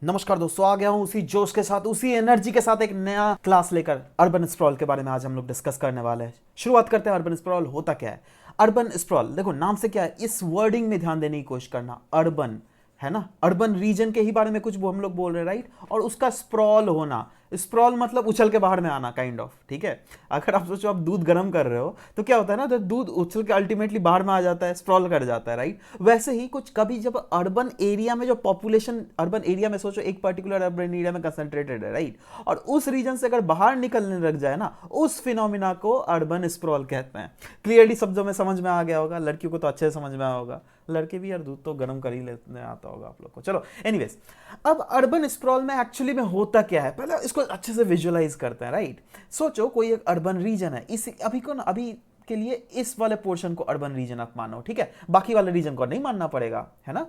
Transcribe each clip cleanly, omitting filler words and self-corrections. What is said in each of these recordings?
नमस्कार दोस्तों, आ गया हूँ उसी जोश के साथ, उसी एनर्जी के साथ एक नया क्लास लेकर। अर्बन स्प्रॉल के बारे में आज हम लोग डिस्कस करने वाले हैं। शुरुआत करते हैं। अर्बन स्प्रॉल होता क्या है? अर्बन स्प्रॉल, देखो नाम से क्या है, इस वर्डिंग में ध्यान देने की कोशिश करना। अर्बन है ना, अर्बन रीजन के ही बारे में कुछ वो हम लोग बोल रहे हैं, राइट। और उसका स्प्रॉल होना, स्प्रॉल मतलब उछल के बाहर में आना, काइंड ऑफ, ठीक है। अगर आप सोचो आप दूध गर्म कर रहे हो तो क्या होता है ना, तो दूध उछल के अल्टीमेटली बाहर में आ जाता है, स्प्रॉल कर जाता है, राइट। वैसे ही कुछ कभी जब अर्बन एरिया में जो पॉपुलेशन, अर्बन एरिया में सोचो एक पर्टिकुलर अर्बन एरिया में कंसंट्रेटेड है, राइट। और उस रीजन से अगर बाहर निकलने लग जाए ना, उस फिनोमिना को अर्बन स्प्रॉल कहते हैं। क्लियरली शब्दों में समझ में आ गया होगा, लड़कियों को तो अच्छे से समझ में आया होगा, लड़के भी यार दूध तो गर्म कर ही लेने आता होगा आप लोग को। चलो एनीवेज, अब अर्बन स्प्रॉल में एक्चुअली में होता क्या है, पहले इसको अच्छे से विजुअलाइज करते हैं, राइट। सोचो कोई एक अर्बन रीजन है, इस अभी को ना, अभी के लिए इस वाले पोर्शन को अर्बन रीजन आप मानो, ठीक है। बाकी वाले रीजन को नहीं मानना पड़ेगा, है ना।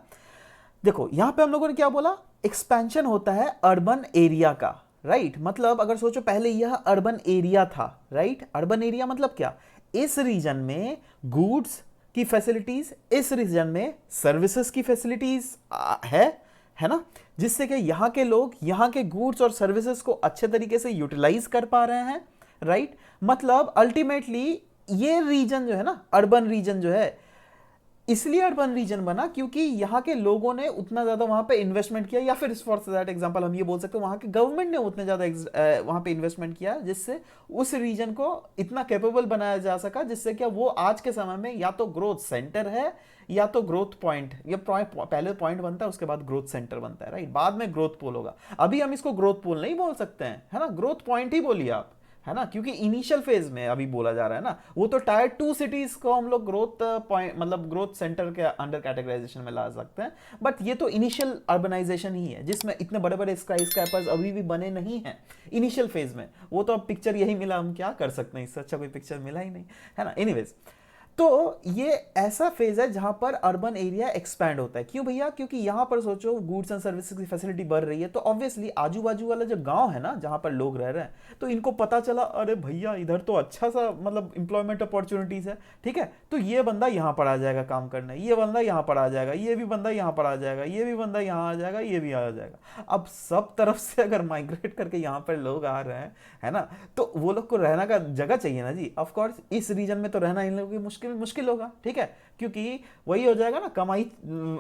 देखो यहां पे हम लोगों ने क्या बोला, एक्सपेंशन होता है अर्बन एरिया का, राइट। मतलब अगर सोचो पहले यह अर्बन एरिया था, राइट। अर्बन एरिया मतलब क्या, इस रीजन में गुड्स की फैसिलिटीज, इस रीजन में सर्विसेज की फैसिलिटीज है ना, जिससे कि यहाँ के लोग यहाँ के गुड्स और सर्विसेज को अच्छे तरीके से यूटिलाइज कर पा रहे हैं, राइट। मतलब अल्टीमेटली ये रीजन जो है ना, अर्बन रीजन जो है, इसलिए अर्बन रीजन बना क्योंकि यहाँ के लोगों ने उतना ज्यादा वहां पे इन्वेस्टमेंट किया, या फिर फॉर दैट एग्जांपल हम ये बोल सकते हैं वहां के गवर्नमेंट ने उतने ज्यादा वहां पे इन्वेस्टमेंट किया, जिससे उस रीजन को इतना कैपेबल बनाया जा सका, जिससे क्या वो आज के समय में या तो ग्रोथ सेंटर है या तो ग्रोथ पॉइंट, ये पहले पॉइंट बनता है उसके बाद ग्रोथ सेंटर बनता है, राइट। बाद में ग्रोथ पोल होगा। अभी हम इसको ग्रोथ पोल नहीं बोल सकते हैं, है ना, ग्रोथ पॉइंट ही बोलिए आप, है ना, क्योंकि इनिशियल फेज में अभी बोला जा रहा है ना। वो तो टायर 2 सिटीज को हम लोग ग्रोथ पॉइंट मतलब ग्रोथ सेंटर के अंडर कैटेगराइजेशन में ला सकते हैं, बट ये तो इनिशियल अर्बनाइजेशन ही है, जिसमें इतने बड़े बड़े स्काई स्क्रैपर्स अभी भी बने नहीं हैं इनिशियल फेज में। वो तो अब पिक्चर यही मिला, हम क्या कर सकते हैं, इससे अच्छा कोई पिक्चर मिला ही नहीं, है ना। एनीवेज, तो ये ऐसा फेज है जहां पर अर्बन एरिया एक्सपैंड होता है। क्यों भैया, क्योंकि यहां पर सोचो गुड्स एंड सर्विसेज की फैसिलिटी बढ़ रही है, तो ऑब्वियसली आजू बाजू वाला जो गांव है ना जहां पर लोग रह रहे हैं, तो इनको पता चला अरे भैया इधर तो अच्छा सा मतलब इंप्लॉयमेंट अपॉर्चुनिटीज है, ठीक है। तो ये बंदा यहां पर आ जाएगा काम करने, ये बंदा यहां पर आ जाएगा, ये भी बंदा यहां पर आ जाएगा, ये भी बंदा यहां आ जाएगा, ये भी आ जाएगा। अब सब तरफ से अगर माइग्रेट करके यहां पर लोग आ रहे हैं, है ना, तो वो लोग को रहना का जगह चाहिए ना जी। ऑफ कोर्स इस रीजन में तो रहना इन लोगों की मुश्किल मुश्किल होगा, ठीक है, क्योंकि वही हो जाएगा ना, कमाई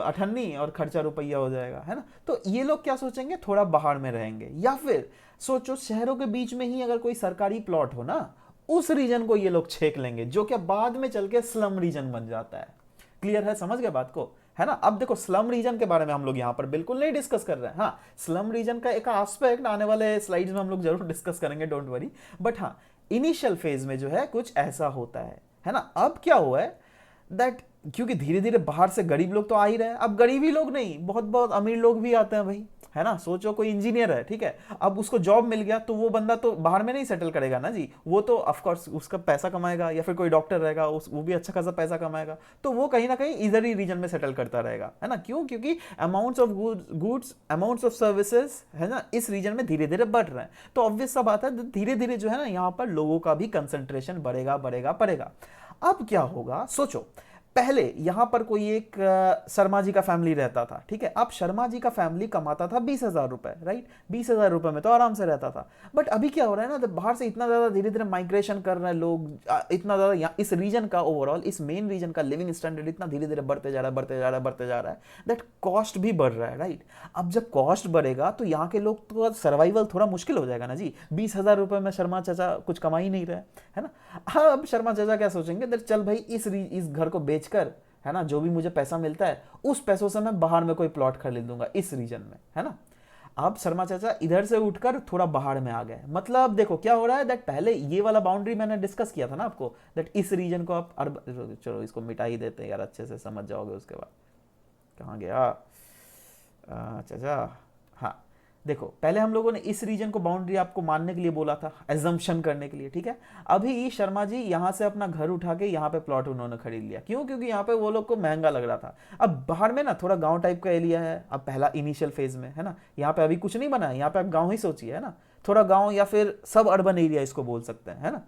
अठन्नी और खर्चा रुपया हो जाएगा, है ना। तो ये लोग क्या सोचेंगे, थोड़ा बाहर में रहेंगे, या फिर सोचो शहरों के बीच में ही अगर कोई सरकारी प्लॉट हो ना, उस रीजन को ये लोग छेक लेंगे, जो क्या बाद में चल के स्लम रीजन बन जाता है। क्लियर है, समझ गए बात को, है ना। अब देखो स्लम रीजन के बारे में हम लोग यहां पर बिल्कुल नहीं डिस्कस कर रहे हैं, हाँ स्लम रीजन का एक एस्पेक्ट आने वाले स्लाइड्स में हम लोग जरूर डिस्कस करेंगे, डोंट वरी। बट हाँ, इनिशियल फेज में जो है कुछ ऐसा होता है ना। अब क्या हुआ है दैट, क्योंकि धीरे धीरे बाहर से गरीब लोग तो आ ही रहे हैं, अब गरीब ही लोग नहीं, बहुत बहुत अमीर लोग भी आते हैं भाई, है ना। सोचो कोई इंजीनियर है, ठीक है, अब उसको जॉब मिल गया, तो वो बंदा तो बाहर में नहीं सेटल करेगा ना जी, वो तो ऑफ कोर्स उसका पैसा कमाएगा, या फिर कोई डॉक्टर रहेगा वो भी अच्छा खासा पैसा कमाएगा, तो वो कहीं ना कहीं इधर ही रीजन में सेटल करता रहेगा, है ना। क्यों, क्योंकि amounts of goods, amounts of services, है ना, इस रीजन में धीरे धीरे बढ़ रहे हैं, तो ऑब्वियस सा बात है धीरे धीरे जो है ना यहाँ पर लोगों का भी कंसंट्रेशन बढ़ेगा बढ़ेगा बढ़ेगा। अब क्या होगा, सोचो पहले यहां पर कोई एक शर्मा जी का फैमिली रहता था, ठीक है। अब शर्मा जी का फैमिली कमाता था 20,000 रुपए, राइट। 20,000 रुपए में तो आराम से रहता था। बट अभी क्या हो रहा है ना, तो बाहर से इतना ज्यादा धीरे धीरे माइग्रेशन कर रहे हैं लोग, इतना ज्यादा इस रीजन का ओवरऑल, इस मेन रीजन का लिविंग स्टैंडर्ड इतना धीरे धीरे बढ़ते जा रहा है, बढ़ते जा रहा है, बढ़ते जा रहा है, दैट कॉस्ट भी बढ़ रहा है, राइट। अब जब कॉस्ट बढ़ेगा तो यहाँ के लोग तो सर्वाइवल थोड़ा मुश्किल हो जाएगा ना जी। 20,000 रुपए में शर्मा चाचा कुछ कमा ही नहीं रहे, है ना। हाँ, अब शर्मा चाचा क्या सोचेंगे, चल भाई इस घर को बेचकर, है ना, जो भी मुझे पैसा मिलता है उस पैसों से मैं बाहर में कोई प्लॉट खरीद लूंगा इस रीजन में, है ना। अब शर्मा चाचा इधर से उठकर थोड़ा बाहर में आ गए। मतलब देखो क्या हो रहा है दैट, पहले ये वाला बाउंड्री मैंने डिस्कस किया था ना आपको, दैट इस रीजन को आप चलो इसको मिटा ही देते हैं यार, अच्छे से समझ जाओगे उसके बाद। कहाँ गया चाचा, हाँ देखो पहले हम लोगों ने इस रीजन को बाउंड्री आपको मानने के लिए बोला था, एजम्पशन करने के लिए, ठीक है। अभी शर्मा जी यहाँ से अपना घर उठा के यहाँ पे प्लॉट उन्होंने खरीद लिया, क्यों, क्योंकि यहाँ पे वो लोग को महंगा लग रहा था। अब बाहर में ना थोड़ा गांव टाइप का एरिया है, अब पहला इनिशियल फेज में, है ना, यहाँ पे अभी कुछ नहीं बना है, यहाँ पे आप गाँव ही सोचिए, है ना, थोड़ा गाँव या फिर सब अर्बन एरिया इसको बोल सकते हैं, है ना।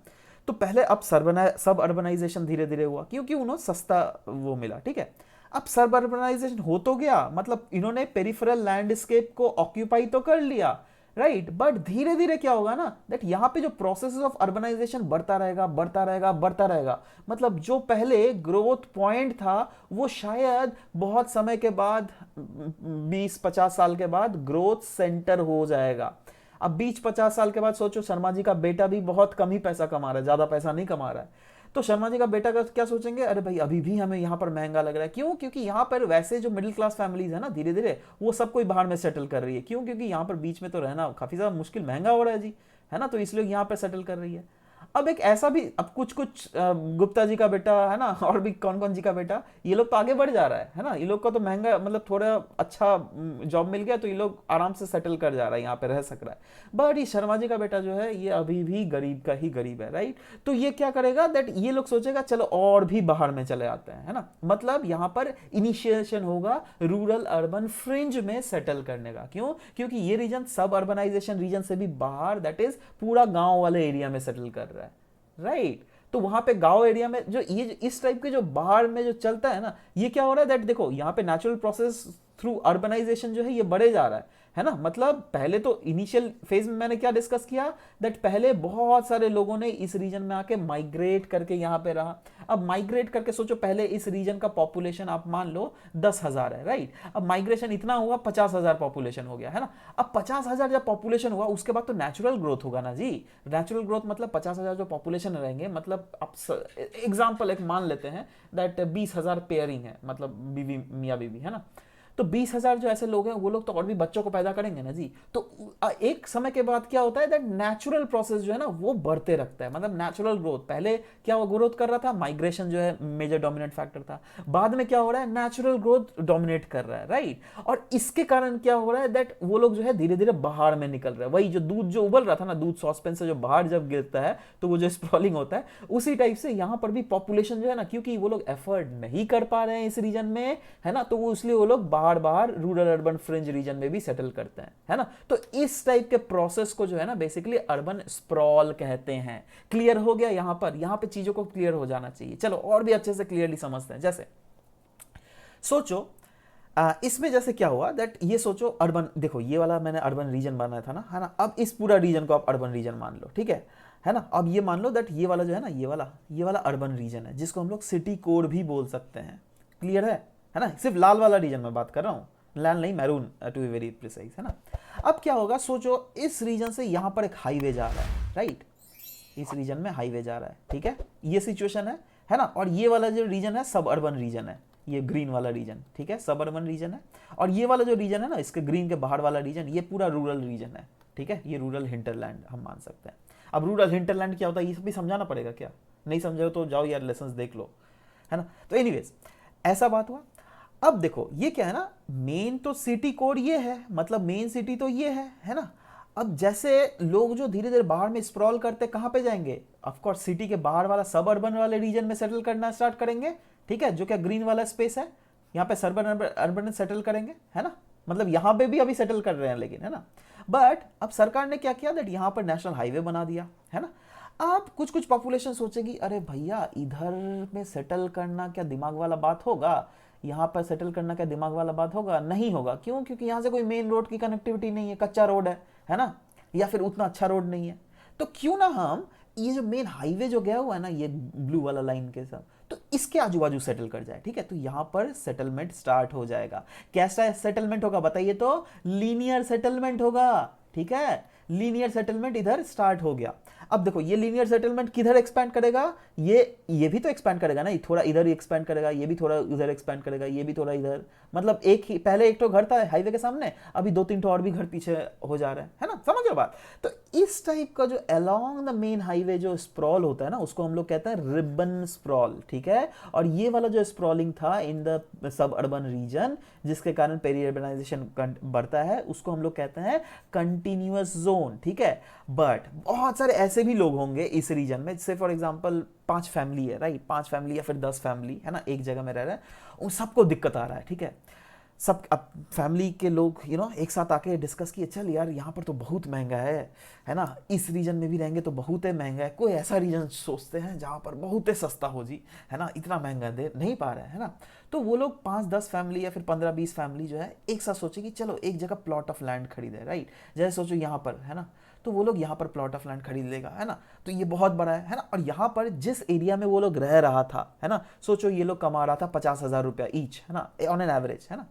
तो पहले अब सब अर्बनाइजेशन धीरे धीरे हुआ, क्योंकि उन्हें सस्ता वो मिला, ठीक है। अब सबअर्बनाइजेशन हो तो गया, मतलब इन्होंने पेरिफेरल लैंडस्केप को ऑक्यूपाई तो कर लिया, राइट, बट धीरे धीरे क्या होगा ना, दैट यहां पे जो प्रोसेस ऑफ अर्बनाइजेशन बढ़ता रहेगा बढ़ता रहेगा बढ़ता रहेगा, मतलब जो पहले ग्रोथ पॉइंट था वो शायद बहुत समय के बाद 20-50 साल के बाद ग्रोथ सेंटर हो जाएगा। अब 20-50 साल के बाद सोचो, शर्मा जी का बेटा भी बहुत कम ही पैसा कमा रहा है, ज्यादा पैसा नहीं कमा रहा है, तो शर्मा जी का बेटा का क्या सोचेंगे, अरे भाई अभी भी हमें यहाँ पर महंगा लग रहा है। क्यों? क्योंकि यहाँ पर वैसे जो मिडिल क्लास फैमिलीज है ना, धीरे धीरे वो सब कोई बाहर में सेटल कर रही है। क्यों? क्योंकि यहाँ पर बीच में तो रहना काफी ज्यादा मुश्किल, महंगा हो रहा है जी, है ना, तो इसलिए यहाँ पर सेटल कर रही है। अब एक ऐसा भी, अब कुछ कुछ गुप्ता जी का बेटा है ना, और भी कौन कौन जी का बेटा, ये लोग तो आगे बढ़ जा रहा है ना, ये लोग का तो महंगा, मतलब थोड़ा अच्छा जॉब मिल गया तो ये लोग आराम से सेटल कर जा रहा है, यहाँ पे रह सक रहा है। बट ये शर्मा जी का बेटा जो है ये अभी भी गरीब का ही गरीब है, राइट। तो ये क्या करेगा, दैट ये लोग सोचेगा चलो और भी बाहर में चले आते हैं, है ना, मतलब यहाँ पर इनिशिएशन होगा रूरल अर्बन फ्रिंज में सेटल करने का। क्यों? क्योंकि ये रीजन सब अर्बनाइजेशन रीजन से भी बाहर, दैट इज पूरा गांव वाले एरिया में सेटल कर रहा है, राइट। तो वहां पे गांव एरिया में जो ये इस टाइप के जो बाहर में जो चलता है ना, ये क्या हो रहा है, दैट देखो यहाँ पे नेचुरल प्रोसेस थ्रू अर्बनाइजेशन जो है ये बढ़े जा रहा है ना, मतलब पहले तो इनिशियल फेज में मैंने क्या डिस्कस किया, दैट पहले बहुत सारे लोगों ने इस रीजन में आके माइग्रेट करके यहाँ पे रहा। अब माइग्रेट करके सोचो, पहले इस रीजन का पॉपुलेशन आप मान लो 10,000 है, राइट। अब माइग्रेशन इतना हुआ, 50,000 पॉपुलेशन हो गया, है ना। अब 50,000 जब पॉपुलेशन हुआ उसके बाद तो नेचुरल ग्रोथ होगा ना जी। नेचुरल ग्रोथ मतलब 50,000 जो पॉपुलेशन रहेंगे, मतलब आप एग्जाम्पल एक मान लेते हैं दैट 20,000 पेयरिंग है, मतलब बीवी मियाँ बीवी, है ना। तो 20,000 जो ऐसे लोग हैं वो लोग तो और भी बच्चों को पैदा करेंगे ना जी। तो एक समय के बाद क्या होता है, दैट नेचुरल प्रोसेस जो है ना वो बढ़ते रखता है, मतलब नेचुरल ग्रोथ। पहले क्या वो ग्रोथ कर रहा था, माइग्रेशन जो है मेजर डोमिनेंट फैक्टर था, बाद में क्या हो रहा है, नेचुरल ग्रोथ डोमिनेट कर रहा है, राइट। और इसके कारण क्या हो रहा है, दैट वो लोग जो है धीरे धीरे बाहर में निकल रहे हैं। वही जो दूध जो उबल रहा था ना, दूध सॉसपेन से जो बाहर जब गिरता है तो वो जो स्प्रॉलिंग होता है, उसी टाइप से यहाँ पर भी पॉपुलेशन जो है ना, क्योंकि वो लोग एफर्ट नहीं कर पा रहे हैं इस रीजन में, है ना, तो वो इसलिए वो लोग बाहर बाहर रूरल अर्बन फ्रिंज रीजन में भी सेटल करते हैं, है ना। तो इस टाइप के प्रोसेस को जो है ना बेसिकली अर्बन स्प्रॉल कहते हैं। क्लियर हो गया? यहां पे चीजों को क्लियर हो जाना चाहिए। चलो और भी अच्छे से क्लियरली समझते हैं। जैसे सोचो इसमें जैसे क्या हुआ, दैट ये सोचो अर्बन, देखो ये वाला मैंने अर्बन रीजन बनाया था ना, है ना। अब इस पूरा रीजन को आप अर्बन रीजन मान लो, ठीक है ना। अब ये मान लो दैट ये वाला जो है ना, ये वाला अर्बन रीजन है, जिसको हम लोग सिटी कोड भी बोल सकते हैं। क्लियर है ना। सिर्फ लाल वाला रीजन में बात कर रहा हूं, लाल नहीं, maroon to be very precise, है ना। अब क्या होगा, सोचो इस रीजन से यहां पर एक हाईवे जा रहा है, राइट। इस रीजन में हाईवे जा रहा है, ठीक है, ये सिचुएशन है ना। और ये वाला जो रीजन है सब अर्बन रीजन है, ये ग्रीन वाला रीजन, ठीक है, सब अर्बन रीजन है। और ये वाला जो रीजन है ना, इसके ग्रीन के बाहर वाला रीजन, ये पूरा रूरल रीजन है, ठीक है, ये रूरल हिंटरलैंड हम मान सकते हैं। अब रूरल हिंटरलैंड क्या होता है, ये भी समझाना पड़ेगा क्या? नहीं समझे तो जाओ यार लेसन्स देख लो, है ना। तो एनीवेज ऐसा बात हुआ। अब देखो ये क्या है ना, मेन तो सिटी कोड ये है, मतलब मेन सिटी तो ये है ना। अब जैसे लोग जो धीरे धीरे बाहर में स्प्रॉल करते कहां पे जाएंगे, ऑफ कोर्स सिटी के बाहर वाला सब अर्बन वाले रीजन में सेटल करना स्टार्ट करेंगे, ठीक है, जो क्या ग्रीन वाला स्पेस है, यहाँ पे सर्बन अर्बन सेटल करेंगे, है ना। मतलब यहाँ पे भी अभी सेटल कर रहे हैं लेकिन, है ना। बट अब सरकार ने क्या किया, दैट यहाँ पर नेशनल हाईवे बना दिया, है ना। अब कुछ कुछ पॉपुलेशन सोचेगी, अरे भैया इधर में सेटल करना क्या दिमाग वाला बात होगा, यहाँ पर सेटल करना क्या दिमाग वाला बात होगा? नहीं होगा। क्यों? क्योंकि यहाँ से कोई मेन रोड की कनेक्टिविटी नहीं है, कच्चा रोड है ना, या फिर उतना अच्छा रोड नहीं है। तो क्यों ना हम ये जो मेन हाईवे जो गया हुआ है ना, ये ब्लू वाला लाइन के साथ, तो इसके आजू बाजू सेटल कर जाए, ठीक है। तो यहां पर सेटलमेंट स्टार्ट हो जाएगा। कैसा सेटलमेंट होगा बताइए? तो लीनियर सेटलमेंट होगा, ठीक है, लीनियर सेटलमेंट इधर स्टार्ट हो गया। अब देखो ये लीनियर सेटलमेंट किधर एक्सपैंड करेगा, ये भी तो एक्सपैंड करेगा ना, थोड़ा इधर ही एक्सपैंड करेगा, ये भी थोड़ा उधर एक्सपैंड करेगा, ये भी थोड़ा इधर, मतलब एक ही पहले एक तो घर था हाईवे के सामने, अभी 2-3 और भी घर पीछे हो जा रहा है ना, समझ लो बात। तो इस टाइप का जो अलोंग द मेन हाईवे जो स्प्रॉल होता है ना, उसको हम लोग कहते हैं रिबन स्प्रॉल, ठीक है। और ये वाला जो स्प्रॉलिंग था in the suburban region, जिसके कारण पेरी अर्बनाइजेशन बढ़ता है, उसको हम लोग कहते हैं कंटिन्यूअस जोन, ठीक है। बट बहुत सारे ऐसे भी लोग होंगे इस रीजन में, जैसे फॉर एग्जांपल 5 फैमिली है, राइट, 5 फैमिली या फिर 10 फैमिली, है ना, एक जगह में रह रहे हैं, उन सबको दिक्कत आ रहा है, ठीक है। सब अब फैमिली के लोग एक साथ आके डिस्कस किए, चल यार यहाँ पर तो बहुत महंगा है ना, इस रीजन में भी रहेंगे तो बहुत है महंगा है, कोई ऐसा रीजन सोचते हैं जहाँ पर बहुत ही सस्ता हो जी, है ना, इतना महंगा दे नहीं पा रहे है ना। तो वो लोग 5-10 फैमिली या फिर 15-20 फैमिली जो है एक साथ सोचे कि चलो एक जगह प्लॉट ऑफ लैंड खरीदे, राइट। जैसे सोचो यहाँ पर है ना, तो वो लोग यहाँ पर प्लॉट ऑफ लैंड खरीद लेगा, है ना, तो ये बहुत बड़ा है ना। और यहाँ पर जिस एरिया में वो लोग रह रहा था, है ना, सोचो ये लोग कमा रहा था 50,000 रुपया ईच, है ना, ऑन एन एवरेज, है ना।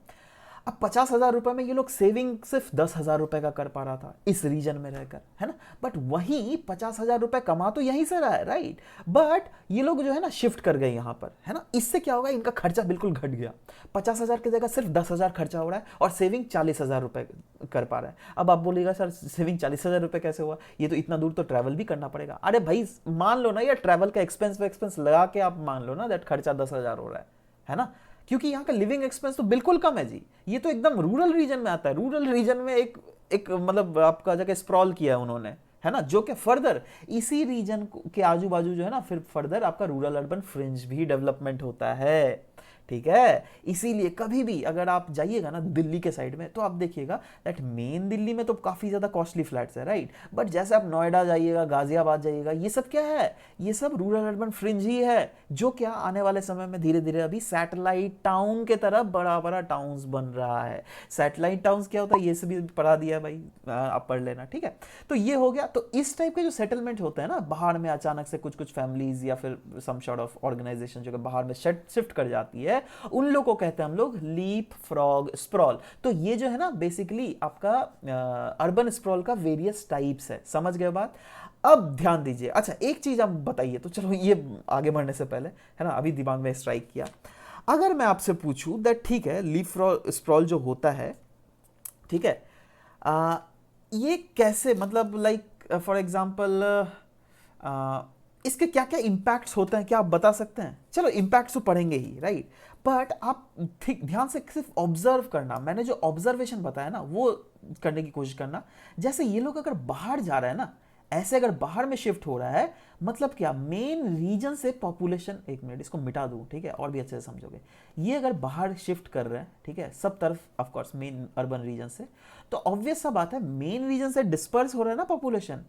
अब 50,000 रुपए में ये लोग सेविंग सिर्फ 10,000 रुपए का कर पा रहा था इस रीजन में रहकर, है ना। बट वही 50,000 रुपए कमा तो यहीं से रहा है, राइट। बट ये लोग जो है ना शिफ्ट कर गए यहाँ पर, है ना। इससे क्या होगा, इनका खर्चा बिल्कुल घट गया। 50,000 की जगह सिर्फ 10,000 खर्चा हो रहा है और सेविंग 40,000 रुपए कर पा रहा है। अब आप बोलिएगा सर सेविंग 40,000 रुपए कैसे हुआ, ये तो इतना दूर तो ट्रैवल भी करना पड़ेगा। अरे भाई मान लो ना यार, ट्रैवल का एक्सपेंस लगा के आप मान लो ना दैट खर्चा 10,000 हो रहा है ना। क्योंकि यहाँ का लिविंग एक्सपेंस तो बिल्कुल कम है जी। ये तो एकदम रूरल रीजन में आता है। रूरल रीजन में एक मतलब आपका जगह स्प्रॉल किया है उन्होंने, है ना, जो कि फर्दर इसी रीजन के आजू बाजू जो है ना फिर फर्दर आपका रूरल अर्बन फ्रिंज भी डेवलपमेंट होता है, ठीक है। इसीलिए कभी भी अगर आप जाइएगा ना दिल्ली के साइड में, तो आप देखिएगा दैट मेन दिल्ली में तो काफ़ी ज़्यादा कॉस्टली फ्लैट्स है, राइट। बट जैसे आप नोएडा जाइएगा, गाजियाबाद जाइएगा, ये सब क्या है, ये सब रूरल अर्बन फ्रिंज ही है, जो क्या आने वाले समय में धीरे धीरे अभी सैटेलाइट टाउन के तरफ बड़ा बड़ा टाउन्स बन रहा है। सैटेलाइट टाउन्स क्या होता है ये सब भी पढ़ा दिया भाई, आप पढ़ लेना, ठीक है। तो ये हो गया। तो इस टाइप के जो सेटलमेंट होते हैं ना बाहर में, अचानक से कुछ कुछ फैमिलीज या फिर सम सॉर्ट ऑफ ऑर्गेनाइजेशन जो कि बाहर में शिफ्ट कर जाती है, उन लोगों को कहते हैं हम लोग लीप फ्रॉग स्प्रॉल। तो ये जो है ना बेसिकली आपका अर्बन स्प्रॉल का वेरियस टाइप्स है। समझ गए बात। अब ध्यान दीजिए। अच्छा एक चीज आप बताइए, तो चलो ये आगे बढ़ने से पहले, है ना, अभी दिमाग में स्ट्राइक किया। अगर मैं आपसे पूछूं दैट ठीक है लीप स्प्रॉल जो होता है, ठीक है, ये कैसे, मतलब लाइक फॉर एग्जांपल इसके क्या क्या इंपैक्ट्स होते हैं, क्या आप बता सकते हैं। चलो इंपैक्ट्स तो पढ़ेंगे ही, राइट। बट आप ठीक ध्यान से सिर्फ ऑब्जर्व करना, मैंने जो ऑब्जर्वेशन बताया ना वो करने की कोशिश करना। जैसे ये लोग अगर बाहर जा रहे हैं ना, ऐसे अगर बाहर में शिफ्ट हो रहा है, मतलब क्या मेन रीजन से पॉपुलेशन, एक मिनट इसको मिटा दूं, ठीक है, और भी अच्छे से समझोगे। ये अगर बाहर शिफ्ट कर रहे हैं, ठीक है, सब तरफ of course main urban region से, तो ऑब्वियस सा बात है मेन रीजन से डिस्पर्स हो रहा है ना पॉपुलेशन,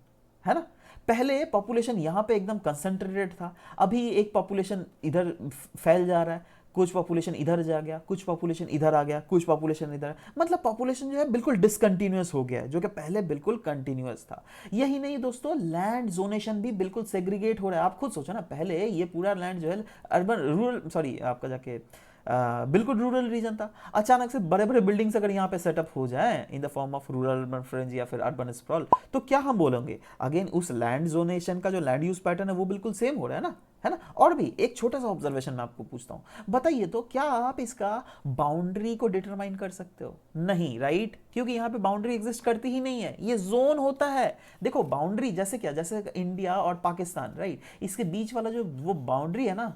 है ना। पहले पॉपुलेशन यहाँ पे एकदम कंसंट्रेटेड था, अभी एक पॉपुलेशन इधर फैल जा रहा है, कुछ पॉपुलेशन इधर जा गया, कुछ पॉपुलेशन इधर आ गया, कुछ पॉपुलेशन इधर, मतलब पॉपुलेशन जो है बिल्कुल डिसकंटिन्यूअस हो गया है, जो कि पहले बिल्कुल कंटिन्यूअस था। यही नहीं दोस्तों, लैंड जोनेशन भी बिल्कुल सेग्रीगेट हो रहा है। आप खुद सोचो ना, पहले ये पूरा लैंड जो है अर्बन रूरल सॉरी आपका जाके बिल्कुल रूरल रीजन था। अचानक से बड़े बड़े बिल्डिंग्स अगर यहाँ पे सेटअप हो जाए in the form of rural urban fringe या फिर अर्बन स्प्रॉल, तो क्या हम बोलेंगे अगेन उस लैंड जोनेशन का जो लैंड यूज पैटर्न है वो बिल्कुल सेम हो रहा है ना, है ना। और भी एक छोटा सा ऑब्जर्वेशन मैं आपको पूछता हूं, बताइए तो क्या आप इसका बाउंड्री को डिटरमाइन कर सकते हो? नहीं, राइट, क्योंकि यहाँ पे बाउंड्री एग्जिस्ट करती ही नहीं है, ये जोन होता है। देखो बाउंड्री जैसे क्या, जैसे इंडिया और पाकिस्तान, राइट, इसके बीच वाला जो वो बाउंड्री है ना,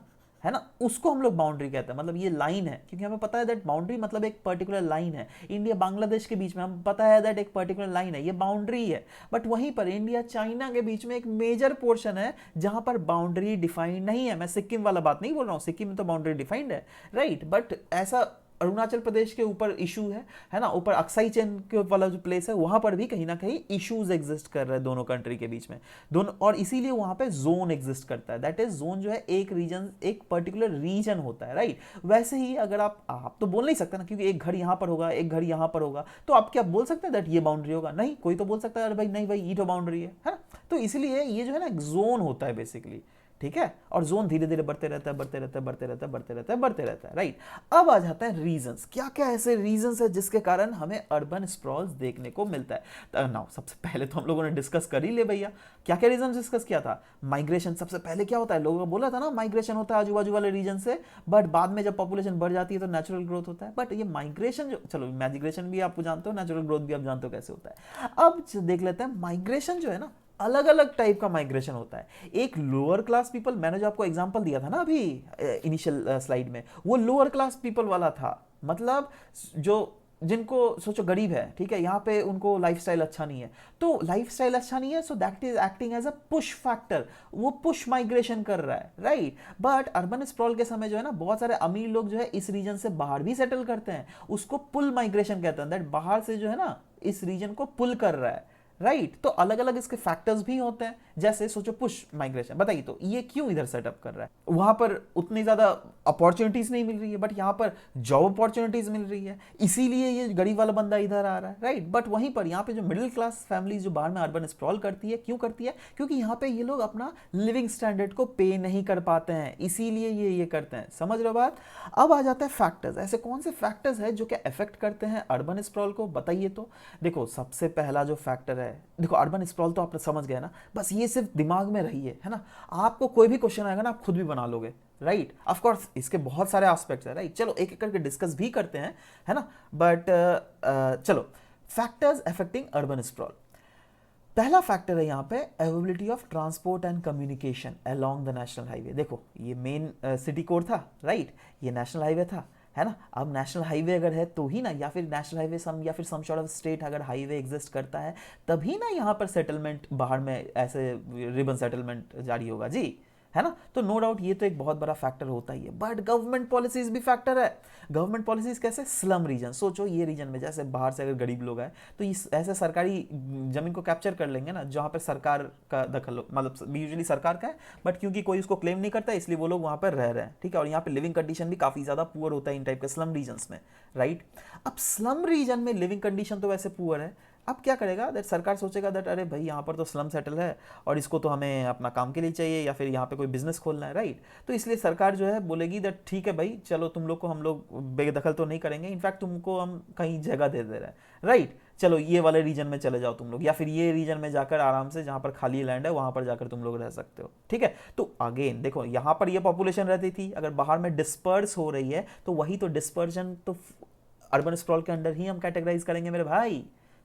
उसको हम लोग बाउंड्री कहते हैं। मतलब ये लाइन है, क्योंकि हमें पता है दैट बाउंड्री मतलब एक पर्टिकुलर लाइन है। इंडिया बांग्लादेश के बीच में हम पता है दैट एक पर्टिकुलर लाइन है, ये बाउंड्री है। बट वहीं पर इंडिया चाइना के बीच में एक मेजर पोर्शन है जहां पर बाउंड्री डिफाइंड नहीं है। मैं सिक्किम वाला बात नहीं बोल रहा हूं, सिक्किम में तो बाउंड्री डिफाइंड है, राइट। बट ऐसा अरुणाचल प्रदेश के ऊपर इशू है ना, ऊपर अक्साई चेन के वाला जो प्लेस है वहां पर भी कहीं ना कहीं इश्यूज एग्जिस्ट कर रहे हैं दोनों कंट्री के बीच में, दोनों, और इसीलिए वहां पे जोन एग्जिस्ट करता है। दैट इज जोन जो है एक रीजन, एक पर्टिकुलर रीजन होता है, राइट। वैसे ही अगर आप तो बोल नहीं सकते ना, क्योंकि एक घर यहां पर होगा एक घर यहां पर होगा, तो आप क्या बोल सकते हैं दैट ये बाउंड्री होगा? नहीं, कोई तो बोल सकता है अरे भाई नहीं भाई ये तो बाउंड्री है ना। तो इसलिए ये जो है ना एक जोन होता है बेसिकली, ठीक है। और जोन धीरे धीरे बढ़ते रहता है, बढ़ते रहता है, बढ़ते रहता है, बढ़ते रहता है, बढ़ते रहता है, राइट। अब आ जाता है रीजंस। क्या क्या ऐसे रीजंस है जिसके कारण हमें अर्बन स्प्रॉल्स देखने को मिलता है? नाउ सबसे पहले तो हम लोगों ने डिस्कस कर ही ले भैया, क्या क्या रीजन डिस्कस किया था। माइग्रेशन सबसे पहले क्या होता है, लोगों को बोला था ना माइग्रेशन होता है आजू बाजू वाले रीजन से, बट बाद में जब पॉपुलेशन बढ़ जाती है तो नेचुरल ग्रोथ होता है। बट ये माइग्रेशन जो, चलो माइग्रेशन भी आप जानते हो, नेचुरल ग्रोथ भी आप जानते हो कैसे होता है। अब देख लेते हैं माइग्रेशन जो है ना, अलग अलग टाइप का माइग्रेशन होता है। एक लोअर क्लास पीपल, मैंने जो आपको एग्जांपल दिया था ना अभी इनिशियल स्लाइड में, वो लोअर क्लास पीपल वाला था। मतलब जो जिनको सोचो गरीब है, ठीक है, यहाँ पे उनको लाइफस्टाइल अच्छा नहीं है, तो लाइफस्टाइल अच्छा नहीं है, so that is acting as a push factor, वो पुश माइग्रेशन कर रहा है, राइट। बट अर्बन स्प्रॉल के समय जो है ना, बहुत सारे अमीर लोग जो है इस रीजन से बाहर भी सेटल करते हैं, उसको पुल माइग्रेशन कहते हैं, दैट बाहर से जो है ना इस रीजन को पुल कर रहा है, राइट। तो अलग अलग इसके फैक्टर्स भी होते हैं, जैसे सोचो पुश माइग्रेशन, बताइए तो ये क्यों इधर सेटअप कर रहा है, वहां पर उतनी ज्यादा अपॉर्चुनिटीज नहीं मिल रही है, बट यहाँ पर जॉब अपॉर्चुनिटीज मिल रही है, इसीलिए ये गरीब वाला बंदा इधर आ रहा है, राइट। बट वहीं पर यहाँ पे जो मिडिल क्लास फैमिलीज जो बाहर में अर्बन स्प्रॉल करती है, क्यों करती है, क्योंकि यहाँ पे ये लोग अपना लिविंग स्टैंडर्ड को पे नहीं कर पाते हैं, इसीलिए ये करते हैं, समझ रहे हो बात। अब आ जाता है फैक्टर्स, ऐसे कौन से फैक्टर्स है जो क्या अफेक्ट करते हैं अर्बन स्प्रॉल को, बताइए तो। देखो सबसे पहला जो फैक्टर है, देखो अर्बन स्प्रॉल तो आपने समझ गए ना, बस ये सिर्फ दिमाग में रही है ना, आपको कोई भी क्वेश्चन आएगा ना आप खुद भी बना लोगे, राइट। ऑफ कोर्स इसके बहुत सारे एस्पेक्ट्स है, राइट, चलो एक एक करके डिस्कस भी करते हैं, है ना। बट चलो, फैक्टर्स अफेक्टिंग अर्बन स्प्रॉल। पहला फैक्टर है यहाँ पे availability of transport and communication along the national highway. देखो ये मेन सिटी कोर था, राइट, ये नेशनल हाईवे था, है ना। अब नेशनल हाईवे अगर है तो ही ना, या फिर नेशनल हाईवे सम या फिर सम सॉर्ट ऑफ स्टेट अगर हाईवे एग्जिस्ट करता है, तभी ना यहाँ पर सेटलमेंट बाहर में ऐसे रिबन सेटलमेंट जारी होगा जी, है ना। तो नो डाउट ये तो एक बहुत बड़ा फैक्टर होता ही है, बट गवर्नमेंट पॉलिसीज भी फैक्टर है। गवर्नमेंट पॉलिसीज कैसे, स्लम रीजन, सोचो ये रीजन में जैसे बाहर से अगर गरीब लोग आए तो इस ऐसे सरकारी जमीन को कैप्चर कर लेंगे ना जहाँ पर सरकार का दखल हो, मतलब यूजुअली सरकार का है, बट क्योंकि कोई उसको क्लेम नहीं करता इसलिए वो लोग वहाँ पर रह रहे हैं, ठीक है। और यहाँ पे लिविंग कंडीशन भी काफ़ी ज़्यादा पुअर होता है इन टाइप के स्लम रीजन्स में, राइट। अब स्लम रीजन में लिविंग कंडीशन तो वैसे पुअर है, अब क्या करेगा, दैट सरकार सोचेगा दैट अरे भाई यहाँ पर तो स्लम सेटल है और इसको तो हमें अपना काम के लिए चाहिए या फिर यहाँ पे कोई बिजनेस खोलना है, राइट। तो इसलिए सरकार जो है बोलेगी दैट ठीक है भाई चलो तुम लोग को हम लोग बेदखल तो नहीं करेंगे, इनफैक्ट तुमको हम कहीं जगह दे रहे हैं, राइट, चलो ये वाले रीजन में चले जाओ तुम लोग, या फिर ये रीजन में जाकर आराम से जहाँ पर खाली लैंड है वहाँ पर जाकर तुम लोग रह सकते हो, ठीक है। तो अगेन देखो यहाँ पर ये पॉपुलेशन रहती थी, अगर बाहर में डिस्पर्स हो रही है तो वही तो डिस्पर्जन तो अर्बन स्प्रॉल के अंडर ही हम कैटेगराइज करेंगे मेरे भाई,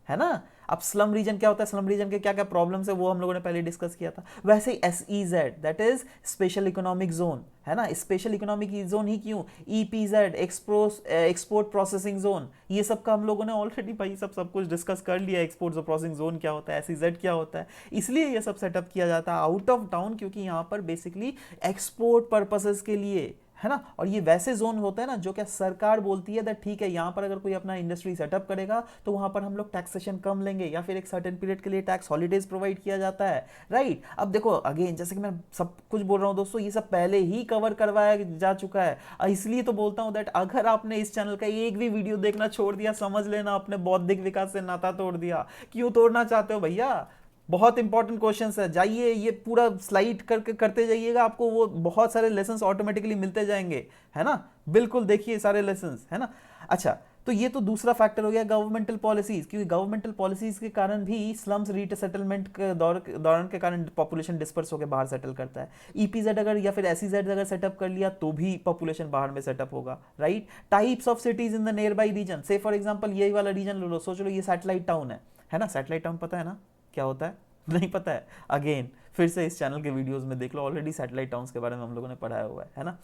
है ना। अब स्लम रीजन क्या होता है, स्लम रीजन के क्या क्या प्रॉब्लम्स है वो हम लोगों ने पहले डिस्कस किया था। वैसे ही SEZ that is special economic zone, है ना, स्पेशल इकोनॉमिक जोन ही क्यों, EPZ एक्सपोर्ट प्रोसेसिंग जोन, ये सब का हम लोगों ने ऑलरेडी भाई सब कुछ डिस्कस कर लिया, एक्सपोर्ट प्रोसेसिंग जोन क्या होता है, SEZ क्या होता है, इसलिए ये सब सेटअप किया जाता है आउट ऑफ टाउन, क्योंकि यहाँ पर बेसिकली एक्सपोर्ट पर्पसेस के लिए, है ना। और ये वैसे जोन होता है ना जो क्या सरकार बोलती है दैट ठीक है यहाँ पर अगर कोई अपना इंडस्ट्री सेटअप करेगा तो वहाँ पर हम लोग टैक्सेशन कम लेंगे या फिर एक सर्टेन पीरियड के लिए टैक्स हॉलीडेज प्रोवाइड किया जाता है, राइट। अब देखो अगेन जैसे कि मैं सब कुछ बोल रहा हूँ दोस्तों, ये सब पहले ही कवर करवाया जा चुका है, इसलिए तो बोलता हूँ दैट अगर आपने इस चैनल का एक भी वीडियो देखना छोड़ दिया समझ लेना अपने बौद्धिक विकास से नाता तोड़ दिया। क्यों तोड़ना चाहते हो भैया, बहुत इंपॉर्टेंट क्वेश्चंस है, जाइए ये पूरा स्लाइड करके करते जाइएगा, आपको वो बहुत सारे लेसन्स ऑटोमेटिकली मिलते जाएंगे, है ना। बिल्कुल देखिए सारे लेसन्स, है ना। अच्छा तो ये तो दूसरा फैक्टर हो गया गवर्नमेंटल पॉलिसीज, क्योंकि गवर्नमेंटल पॉलिसीज के कारण भी स्लम्स रीसेटलमेंट के दौरान के कारण पॉपुलेशन डिस्पर्स होकर बाहर सेटल करता है। EPZ अगर या फिर SEZ अगर सेटअप कर लिया तो भी पॉपुलेशन बाहर में सेटअप होगा, right. Types of cities in the nearby region, से फॉर एग्जाम्पल यही वाला रीजन लो, सोच लो ये सैटेलाइट टाउन है ना, सैटेलाइट टाउन पता है ना क्या होता है, नहीं पता है, अगेन फिर से इस चैनल के वीडियोस में देख लो, ऑलरेडी सैटेलाइट टाउन्स के बारे में हम लोगों ने पढ़ाया हुआ है ना।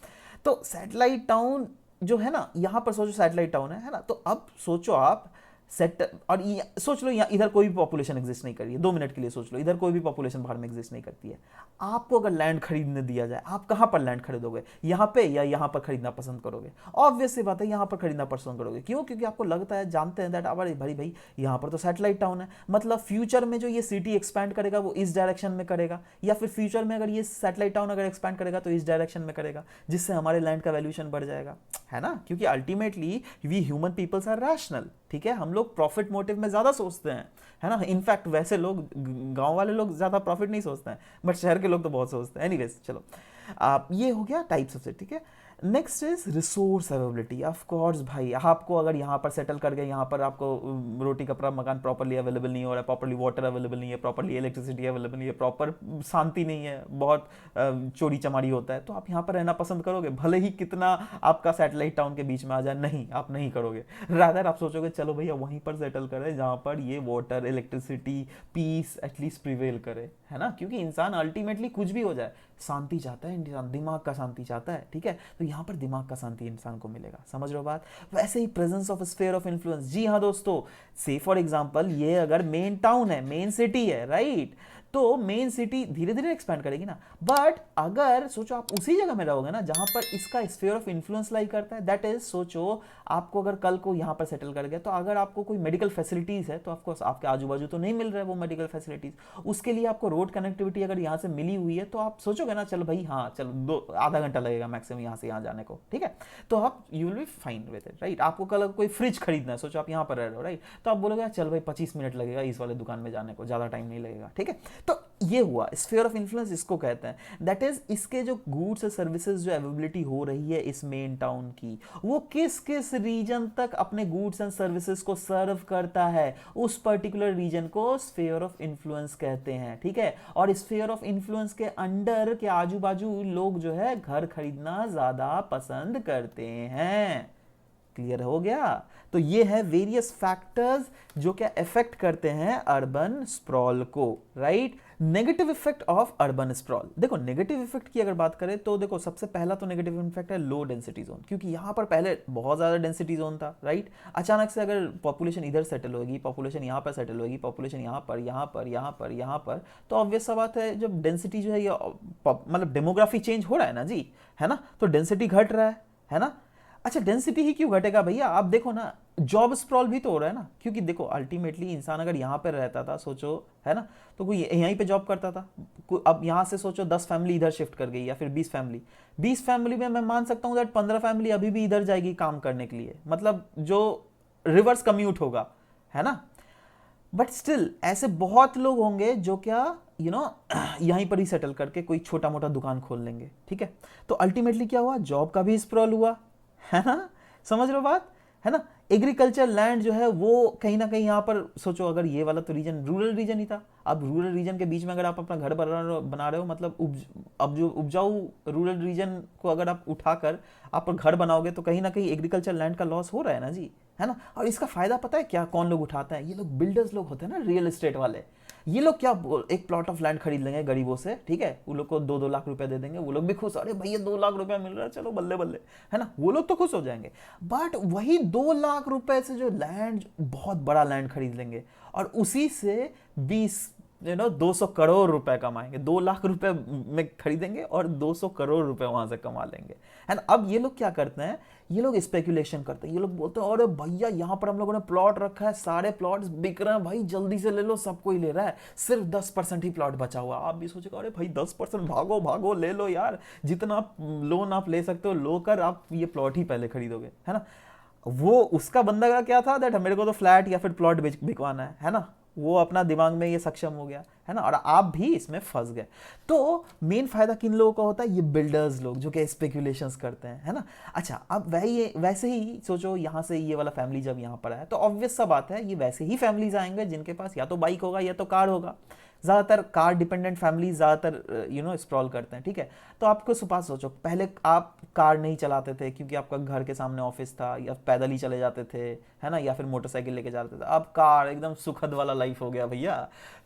तो सैटेलाइट टाउन जो है ना, यहाँ पर सोचो सैटेलाइट टाउन है ना, तो अब सोचो आप सेट और सोच लो यहाँ इधर कोई भी पॉपुलेशन एग्जिस्ट नहीं कर रही है, 2 मिनट के लिए सोच लो इधर कोई भी पॉपुलेशन बाहर में एग्जिस्ट नहीं करती है, आपको अगर लैंड खरीदने दिया जाए आप कहाँ पर लैंड खरीदोगे, यहाँ पे या यहाँ पर खरीदना पसंद करोगे, ऑब्वियस सी बात है यहाँ पर खरीदना पसंद करोगे, क्यों, क्योंकि आपको लगता है, जानते हैं दैट अरे भाई यहाँ पर तो सैटेलाइट टाउन है, मतलब फ्यूचर में जो ये सिटी एक्सपैंड करेगा वो इस डायरेक्शन में करेगा, या फिर फ्यूचर में अगर ये सैटेलाइट टाउन अगर एक्सपैंड करेगा तो इस डायरेक्शन में करेगा, जिससे हमारे लैंड का वैल्यूएशन बढ़ जाएगा, है ना। क्योंकि ultimately we human peoples are rational, ठीक है, हम लोग प्रॉफिट मोटिव में ज्यादा सोचते हैं, है ना। इनफैक्ट वैसे लोग गांव वाले लोग ज्यादा प्रॉफिट नहीं सोचते हैं, बट शहर के लोग तो बहुत सोचते हैं। एनीवेज चलो ये हो गया टाइप्स ऑफ सिटी, ठीक है। Next is resource availability. Of course भाई आपको अगर यहाँ पर सेटल कर गए, यहाँ पर आपको रोटी कपड़ा मकान प्रॉपरली अवेलेबल नहीं हो रहा है, प्रॉपरली वाटर अवेलेबल नहीं है, प्रॉपरली इलेक्ट्रिसिटी अवेलेबल नहीं है, प्रॉपर शांति नहीं है, बहुत चोरी चमारी होता है, तो आप यहाँ पर रहना पसंद करोगे, भले ही कितना आपका सैटेलाइट टाउन के बीच में आ जाए, नहीं आप नहीं करोगे। रादर आप सोचोगे चलो भैया वहीं पर सेटल करें जहाँ पर ये water electricity peace at least prevail करे, है ना। क्योंकि इंसान अल्टीमेटली कुछ भी हो जाए, शांति चाहता है इंसान, दिमाग का शांति चाहता है, ठीक है। तो यहाँ पर दिमाग का शांति इंसान को मिलेगा, समझ रहे हो बात। वैसे ही presence of sphere of influence, जी हाँ दोस्तों, से फॉर एग्जांपल ये अगर मेन टाउन है, मेन सिटी है, राइट, तो मेन सिटी धीरे धीरे एक्सपैंड करेगी ना। बट अगर सोचो आप उसी जगह में रहोगे ना जहां पर इसका स्फीयर ऑफ इन्फ्लुएंस लाई करता है, दैट इज सोचो आपको अगर कल को यहां पर सेटल कर गया, तो अगर आपको कोई मेडिकल फैसिलिटीज है तो आपको आपके आजू बाजू तो नहीं मिल रहा है वो मेडिकल फैसिलिटीज, उसके लिए आपको रोड कनेक्टिविटी अगर यहाँ से मिली हुई है तो आप सोचोगे ना चलो भाई हाँ चलो आधा घंटा लगेगा मैक्सिमम यहाँ से यहाँ जाने को, ठीक है, तो आप you will be fine with it, right. आपको कल कोई फ्रिज खरीदना है, सोचो आप यहाँ पर रह रहे हो, राइट, तो आप बोलोगे चल भाई 25 मिनट लगेगा इस वाले दुकान में जाने को, ज्यादा टाइम नहीं लगेगा, ठीक है। तो ये हुआ स्फीयर ऑफ इन्फ्लुएंस, इसको कहते हैं। दैट इज इसके जो गुड्स और सर्विसेज जो अवेलेबिलिटी हो रही है इस मेन टाउन की, वो किस किस रीजन तक अपने गुड्स एंड सर्विसेज को सर्व करता है, उस पर्टिकुलर रीजन को स्फीयर ऑफ इन्फ्लुएंस कहते हैं, ठीक है। और स्फीयर ऑफ इन्फ्लुएंस के अंडर के आजू बाजू लोग जो है घर खरीदना ज्यादा पसंद करते हैं। क्लियर हो गया। तो ये है वेरियस फैक्टर्स जो क्या इफेक्ट करते हैं अर्बन स्प्रॉल को, right. Negative effect of urban sprawl, देखो नेगेटिव इफेक्ट की अगर बात करें तो देखो सबसे पहला तो नेगेटिव इफेक्ट है लो डेंसिटी जोन, क्योंकि यहां पर पहले बहुत ज्यादा डेंसिटी जोन था, राइट। अचानक से अगर पॉपुलेशन इधर सेटल होगी, पॉपुलेशन यहां पर सेटल होगी, पॉपुलेशन यहां पर यहां पर यहां पर यहां पर, तो ऑब्वियस सा बात है जब डेंसिटी जो है ये मतलब डेमोग्राफी चेंज हो रहा है ना जी, है ना, तो डेंसिटी घट रहा है ना। अच्छा डेंसिटी ही क्यों घटेगा भैया, आप देखो ना जॉब स्प्रॉल भी तो हो रहा है ना, क्योंकि देखो अल्टीमेटली इंसान अगर यहाँ पे रहता था सोचो, है ना, तो कोई यहीं पे जॉब करता था, अब यहाँ से सोचो 10 फैमिली इधर शिफ्ट कर गई या फिर 20 फैमिली में मैं मान सकता हूँ दैट 15 फैमिली अभी भी इधर जाएगी काम करने के लिए, मतलब जो रिवर्स कम्यूट होगा, है ना। बट स्टिल ऐसे बहुत लोग होंगे जो क्या यहीं पर ही सेटल करके कोई छोटा मोटा दुकान खोल लेंगे, ठीक है। तो अल्टीमेटली क्या हुआ, जॉब का भी स्प्रॉल हुआ, है ना, समझ रहे हो बात, है ना। एग्रीकल्चर लैंड जो है वो कहीं ना कहीं यहाँ पर सोचो, अगर ये वाला तो रीजन रूरल रीजन ही था, अब रूरल रीजन के बीच में अगर आप अपना घर बना रहे हो, मतलब अब जो उपजाऊ रूरल रीजन को अगर आप उठाकर आप घर बनाओगे तो कहीं ना कहीं एग्रीकल्चर लैंड का लॉस हो रहा है ना जी, है ना। और इसका फायदा पता है क्या कौन लोग उठाते हैं, ये लोग बिल्डर्स लोग होते हैं ना, रियल एस्टेट वाले, ये लोग क्या एक प्लॉट ऑफ लैंड खरीद लेंगे गरीबों से, ठीक है, वो लोग को 2-2 लाख रुपए दे देंगे, वो लोग भी खुश, अरे भैया 2 लाख रुपया मिल रहा है चलो बल्ले बल्ले, है ना, वो लोग तो खुश हो जाएंगे। बट वही 2 लाख रुपए से जो लैंड, बहुत बड़ा लैंड खरीद लेंगे और उसी से 200 करोड़ रुपए कमाएंगे, 2 लाख रुपए में खरीदेंगे और 200 करोड़ रुपए वहां से कमा लेंगे, है ना। अब ये लोग क्या करते हैं, ये लोग स्पेकुलेशन करते हैं, ये लोग बोलते हैं अरे भैया यहाँ पर हम लोगों ने प्लॉट रखा है, सारे प्लॉट्स बिक रहे हैं भाई, जल्दी से ले लो, सब कोई ले रहा है, सिर्फ 10% ही प्लॉट बचा हुआ। आप भी सोचेगा अरे भाई 10%, भागो भागो ले लो यार, जितना लोन आप ले सकते हो लो कर, आप ये प्लॉट ही पहले खरीदोगे, है ना। वो उसका बंदा का क्या था दैट मेरे को तो फ्लैट या फिर प्लॉट बिकवाना है ना, वो अपना दिमाग में ये सक्षम हो गया, है ना, और आप भी इसमें फंस गए। तो मेन फायदा किन लोगों का होता है, ये बिल्डर्स लोग जो कि स्पेकुलेशंस करते हैं, है ना। अच्छा अब वैसे ही सोचो यहाँ से ये वाला फैमिली जब यहाँ पर आया तो ऑब्वियस सा बात है ये वैसे ही फैमिलीज आएंगे जिनके पास या तो बाइक होगा या तो कार होगा, ज़्यादातर कार डिपेंडेंट फैमिलीज ज़्यादातर स्क्रॉल करते हैं, ठीक है। तो आपको सुबह सोचो, पहले आप कार नहीं चलाते थे क्योंकि आपका घर के सामने ऑफिस था, या पैदल ही चले जाते थे, है ना, या फिर मोटरसाइकिल लेके जाते थे। अब कार एकदम सुखद वाला लाइफ हो गया भैया,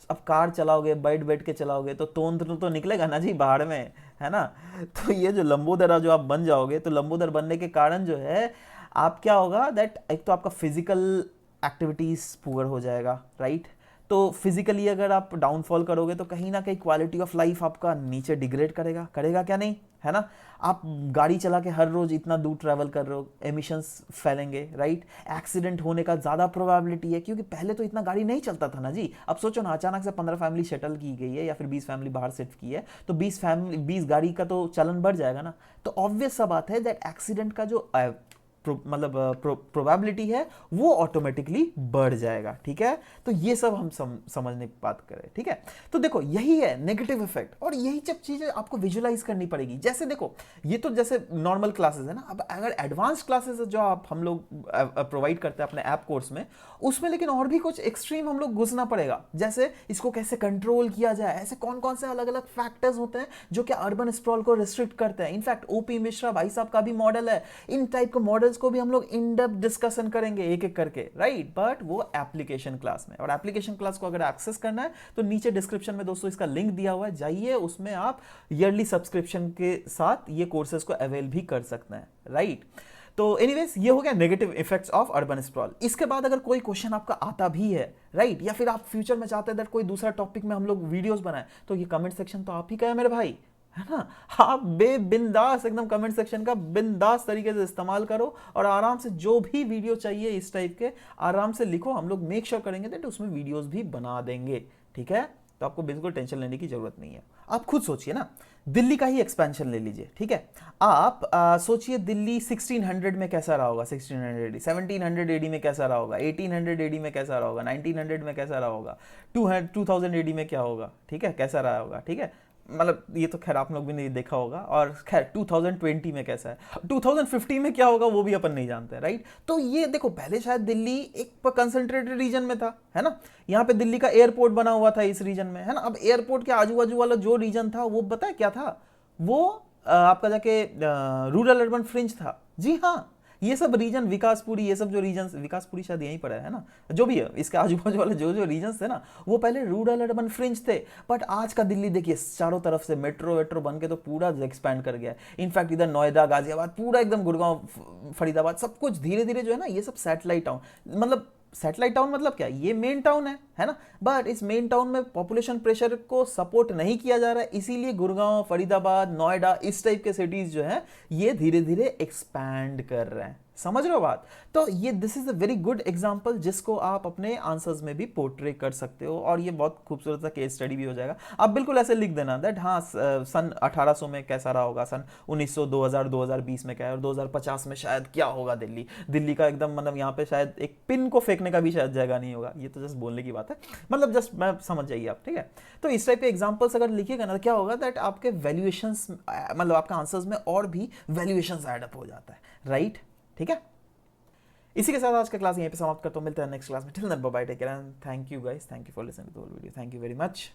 अब कार चलाओगे, बैठ बैठ के चलाओगे तो तोंद तो निकलेगा ना जी बाहर में, है ना। तो ये जो लंबोदरा जो आप बन जाओगे, तो लंबोदर बनने के कारण जो है आप क्या होगा दैट एक तो आपका फिजिकल एक्टिविटीज़ पुअर हो जाएगा, राइट। तो फिजिकली अगर आप डाउनफॉल करोगे तो कहीं ना कहीं क्वालिटी ऑफ लाइफ आपका नीचे डिग्रेड करेगा क्या नहीं, है ना। आप गाड़ी चला के हर रोज इतना दूर ट्रैवल कर रहे हो, एमिशंस फैलेंगे, राइट। एक्सीडेंट होने का ज़्यादा प्रोबेबिलिटी है क्योंकि पहले तो इतना गाड़ी नहीं चलता था ना जी। अब सोचो ना, अचानक से 15 फैमिली सेटल की गई है या फिर 20 फैमिली बाहर शिफ्ट की है, तो 20 गाड़ी का तो चलन बढ़ जाएगा ना। तो ऑब्वियस सा बात है दैट एक्सीडेंट का जो मतलब प्रोबेबिलिटी है वो ऑटोमेटिकली बढ़ जाएगा, ठीक है। तो ये सब हम समझने की बात करें, ठीक है। तो देखो यही है नेगेटिव इफेक्ट, और यही सब चीजें आपको विजुलाइज करनी पड़ेगी। जैसे देखो ये तो जैसे नॉर्मल क्लासेस है ना, अब अगर एडवांस क्लासेस जो हम लोग प्रोवाइड करते हैं अपने ऐप कोर्स में, उसमें लेकिन और भी कुछ एक्सट्रीम हम लोग घुसना पड़ेगा। जैसे इसको कैसे कंट्रोल किया जाए, ऐसे कौन कौन से अलग अलग फैक्टर्स होते हैं जो कि अर्बन स्प्रॉल को रिस्ट्रिक्ट करते हैं। इनफैक्ट ओपी मिश्रा भाई साहब का भी मॉडल है, इन टाइप का मॉडल मॉडल्स को भी हम लोग इन डेप्थ डिस्कशन करेंगे एक एक करके, राइट, बट वो एप्लीकेशन क्लास में। और एप्लीकेशन क्लास को अगर एक्सेस करना है तो नीचे डिस्क्रिप्शन में दोस्तों इसका लिंक दिया हुआ है, जाइए, उसमें आप ईयरली सब्सक्रिप्शन के साथ ये कोर्सेज को अवेल भी कर सकते हैं, राइट। तो एनीवेज ये हो गया negative effects of urban sprawl. इसके बाद अगर कोई क्वेश्चन आपका आता भी है, राइट, या फिर आप फ्यूचर में चाहते हैं दैट कोई दूसरा टॉपिक में हम लोग वीडियोस बनाएं, तो ये कमेंट सेक्शन तो आप ही का है मेरे भाई, है ना। आप बिंदास एकदम कमेंट सेक्शन का बिंदास तरीके से इस्तेमाल करो और आराम से जो भी वीडियो चाहिए इस टाइप के आराम से लिखो, हम लोग मेक श्योर करेंगे दैट उसमें वीडियोस भी बना देंगे, ठीक है। तो आपको बिल्कुल टेंशन लेने की जरूरत नहीं है। आप खुद सोचिए ना, दिल्ली का ही एक्सपेंशन ले लीजिए, ठीक है। आप सोचिए दिल्ली 1600 में कैसा रहा होगा, 1600 एडी, 1700 एडी में कैसा रहा होगा, 1800 एडी में कैसा रहा होगा, 1900 में कैसा रहा होगा, 2000 एडी में क्या होगा, ठीक है, कैसा रहा होगा, ठीक है। मतलब ये तो खैर आप लोग भी नहीं देखा होगा। और खैर 2020 में कैसा है, 2050 में क्या होगा वो भी अपन नहीं जानते, राइट। तो ये देखो, पहले शायद दिल्ली एक कंसंट्रेटेड रीजन में था, है ना, यहाँ पे दिल्ली का एयरपोर्ट बना हुआ था इस रीजन में, है ना। अब एयरपोर्ट के आजू बाजू वाला जो रीजन था वो पता है क्या था, वो आपका जाके रूरल अर्बन फ्रिंज था। जी हाँ, ये सब रीजन विकासपुरी, ये सब जो रीजन, विकासपुरी शायद यहीं पर है ना, जो भी है इसके आजू बाजू वाले जो जो रीजन थे ना, वो पहले रूरल अर्बन फ्रिंज थे। बट आज का दिल्ली देखिए, चारों तरफ से मेट्रो वेट्रो बन के तो पूरा एक्सपैंड कर गया है। इनफैक्ट इधर नोएडा, गाजियाबाद, पूरा एकदम गुड़गांव, फरीदाबाद, सब कुछ धीरे धीरे जो है ना, ये सब सैटेलाइट टाउन, मतलब सैटेलाइट टाउन मतलब क्या, ये मेन टाउन है ना। बट इस मेन टाउन में पॉपुलेशन प्रेशर को सपोर्ट नहीं किया जा रहा है, इसीलिए गुड़गांव, फरीदाबाद, नोएडा, इस टाइप के सिटीज जो है ये धीरे धीरे एक्सपैंड कर रहे हैं। समझ रहे हो बात। तो ये this is a very good example जिसको आप अपने आंसर्स में भी पोर्ट्रे कर सकते हो, और ये बहुत खूबसूरत सा केस स्टडी भी हो जाएगा। आप बिल्कुल ऐसे लिख देना दैट हाँ सन 1800 में कैसा रहा होगा, सन 1900, 2000, 2020 में क्या है, और 2050 में शायद क्या होगा दिल्ली का एकदम, मतलब यहाँ पे शायद एक पिन को फेंकने का भी शायद जगह नहीं होगा। ये तो जस्ट बोलने की बात है, मतलब जस्ट मैं समझ जाइए आप, ठीक है। तो इस टाइप के एग्जांपल्स अगर लिखिएगा ना, तो क्या होगा दैट आपके वैल्यूएशंस, मतलब आपका आंसर्स में और भी वैल्यूएशंस ऐड अप हो जाता है, राइट, ठीक है। इसी के साथ आज का क्लास यहीं पे समाप्त करता हूं, मिलते हैं नेक्स्ट क्लास में। Till then bye bye, take care and thank you guys, thank you for listening to the whole video, thank you very much.